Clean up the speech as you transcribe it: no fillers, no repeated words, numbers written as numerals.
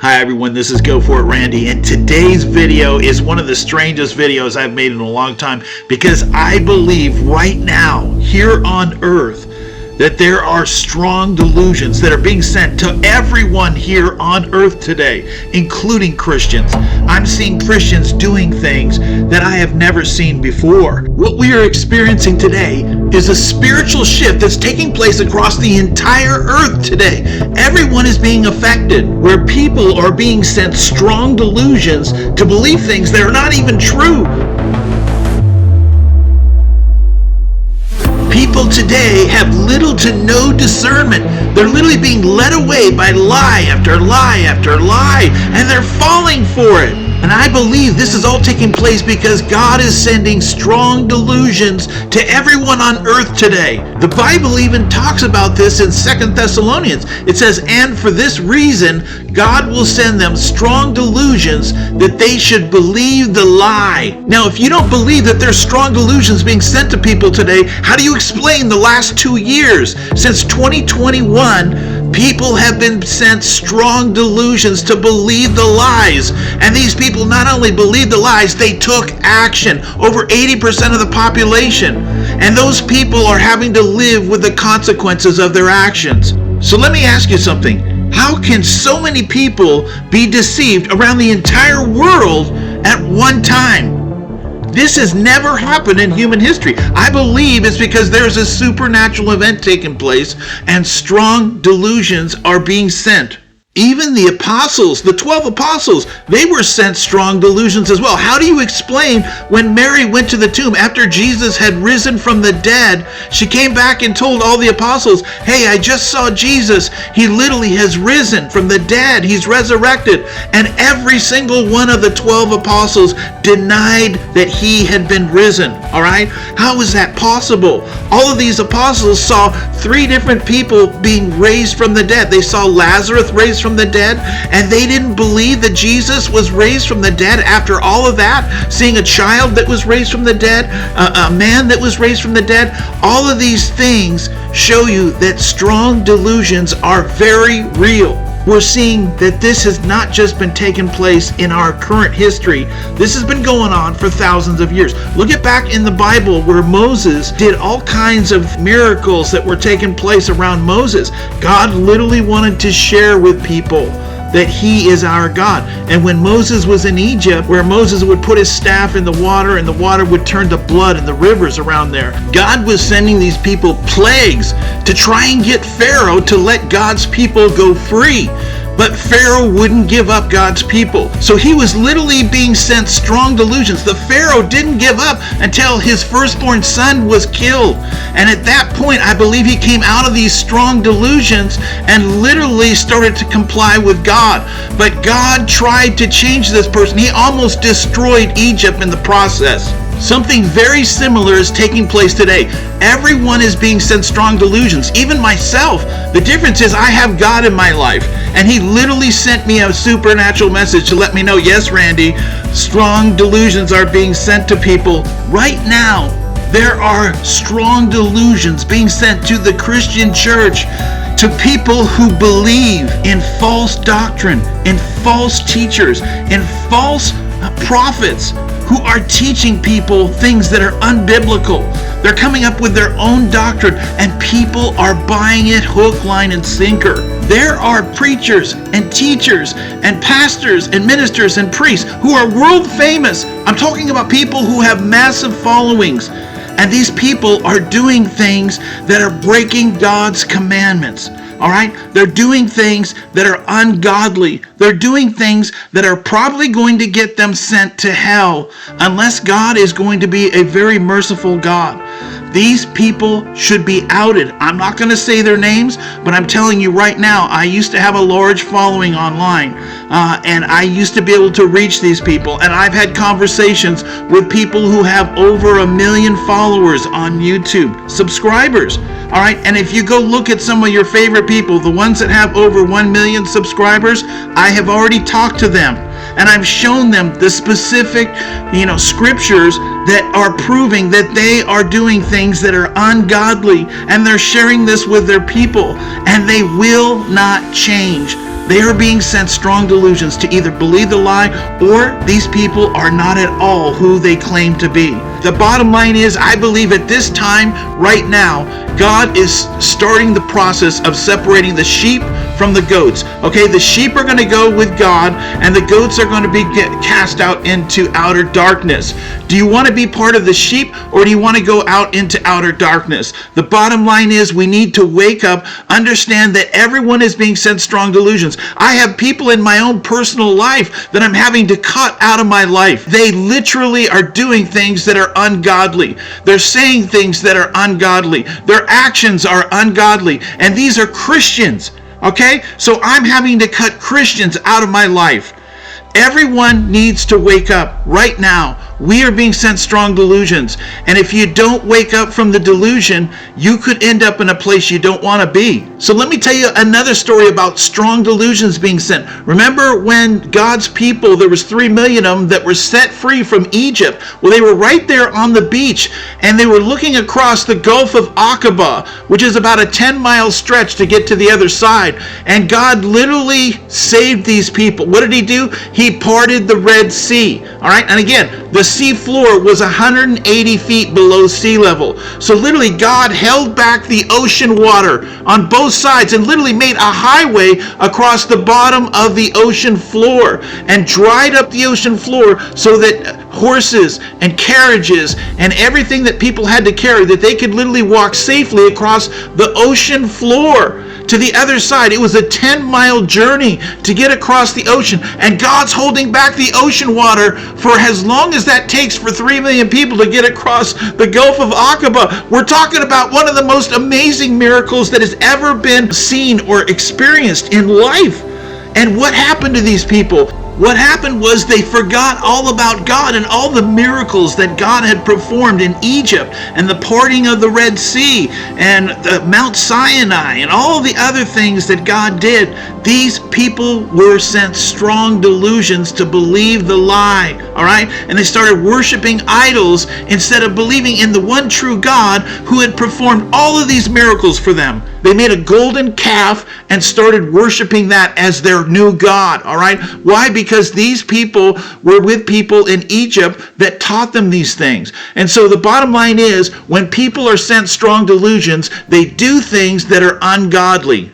Hi everyone, this is goforitRandy, and today's video is one of the strangest videos I've made in a long time because I believe right now, here on earth, that there are strong delusions that are being sent to everyone here on earth today, including Christians. I'm seeing Christians doing things that I have never seen before. What we are experiencing today is a spiritual shift that's taking place across the entire earth today. Everyone is being affected, where people are being sent strong delusions to believe things that are not even true. People today have little to no discernment. They're literally being led away by lie after lie after lie, and they're falling for it. And I believe this is all taking place because God is sending strong delusions to everyone on earth today. The Bible even talks about this in 2 Thessalonians. It says, "And for this reason, God will send them strong delusions that they should believe the lie." Now, if you don't believe that there's strong delusions being sent to people today, how do you explain the last 2 years? Since 2021, people have been sent strong delusions to believe the lies. And these people not only believed the lies, they took action. Over 80% of the population. And those people are having to live with the consequences of their actions. So let me ask you something. How can so many people be deceived around the entire world at one time? This has never happened in human history. I believe it's because there's a supernatural event taking place and strong delusions are being sent. Even the apostles, the 12 apostles, they were sent strong delusions as well. How do you explain when Mary went to the tomb after Jesus had risen from the dead? She came back and told all the apostles, "Hey, I just saw Jesus. He literally has risen from the dead. He's resurrected." And every single one of the 12 apostles denied that he had been risen. All right? How is that possible? All of these apostles saw 3 different people being raised from the dead. They saw Lazarus raised from the dead, and they didn't believe that Jesus was raised from the dead after all of that. Seeing a child that was raised from the dead, a man that was raised from the dead, all of these things show you that strong delusions are very real. We're seeing that this has not just been taking place in our current history. This has been going on for thousands of years. Look at back in the Bible where Moses did all kinds of miracles that were taking place around Moses. God literally wanted to share with people that he is our God. And when Moses was in Egypt, where Moses would put his staff in the water and the water would turn to blood in the rivers around there, God was sending these people plagues to try and get Pharaoh to let God's people go free. But Pharaoh wouldn't give up God's people. So he was literally being sent strong delusions. The Pharaoh didn't give up until his firstborn son was killed. And at that point, I believe he came out of these strong delusions and literally started to comply with God. But God tried to change this person. He almost destroyed Egypt in the process. Something very similar is taking place today. Everyone is being sent strong delusions, even myself. The difference is I have God in my life, and he literally sent me a supernatural message to let me know, yes, Randy, strong delusions are being sent to people. Right now, there are strong delusions being sent to the Christian church, to people who believe in false doctrine, in false teachers, in false prophets who are teaching people things that are unbiblical. They're coming up with their own doctrine, and people are buying it hook, line, and sinker. There are preachers and teachers and pastors and ministers and priests who are world famous. I'm talking about people who have massive followings. And these people are doing things that are breaking God's commandments. All right? They're doing things that are ungodly. They're doing things that are probably going to get them sent to hell unless God is going to be a very merciful God. These people should be outed. I'm not going to say their names, but I'm telling you right now, I used to have a large following online, and I used to be able to reach these people. And I've had conversations with people who have over 1 million followers on YouTube, subscribers. All right, and if you go look at some of your favorite people, the ones that have over 1 million subscribers, I have already talked to them. And I've shown them the specific, scriptures that are proving that they are doing things that are ungodly, and they're sharing this with their people, and they will not change. They are being sent strong delusions to either believe the lie, or these people are not at all who they claim to be. The bottom line is, I believe at this time, right now, God is starting the process of separating the sheep from the goats. Okay, the sheep are going to go with God, and the goats are going to be cast out into outer darkness. Do you want to be part of the sheep, or do you want to go out into outer darkness? The bottom line is, we need to wake up, understand that everyone is being sent strong delusions. I have people in my own personal life that I'm having to cut out of my life. They literally are doing things that are ungodly. They're saying things that are ungodly. Their actions are ungodly. And these are Christians. Okay? So I'm having to cut Christians out of my life. Everyone needs to wake up right now. We are being sent strong delusions. And if you don't wake up from the delusion, you could end up in a place you don't want to be. So let me tell you another story about strong delusions being sent. Remember when God's people, there was 3 million of them that were set free from Egypt? Well, they were right there on the beach, and they were looking across the Gulf of Aqaba, which is about a 10-mile stretch to get to the other side. And God literally saved these people. What did he do? He parted the Red Sea. All right? And again, the sea floor was 180 feet below sea level. So literally God held back the ocean water on both sides and literally made a highway across the bottom of the ocean floor and dried up the ocean floor so that horses and carriages and everything that people had to carry, that they could literally walk safely across the ocean floor to the other side. It was a 10-mile journey to get across the ocean, and God's holding back the ocean water for as long as that takes for 3 million people to get across the Gulf of Aqaba. We're talking about one of the most amazing miracles that has ever been seen or experienced in life. And what happened to these people? What happened was they forgot all about God and all the miracles that God had performed in Egypt, and the parting of the Red Sea and the Mount Sinai and all the other things that God did. These people were sent strong delusions to believe the lie, all right? And they started worshiping idols instead of believing in the one true God who had performed all of these miracles for them. They made a golden calf and started worshiping that as their new God, all right? Why? Because these people were with people in Egypt that taught them these things. And so the bottom line is, when people are sent strong delusions, they do things that are ungodly.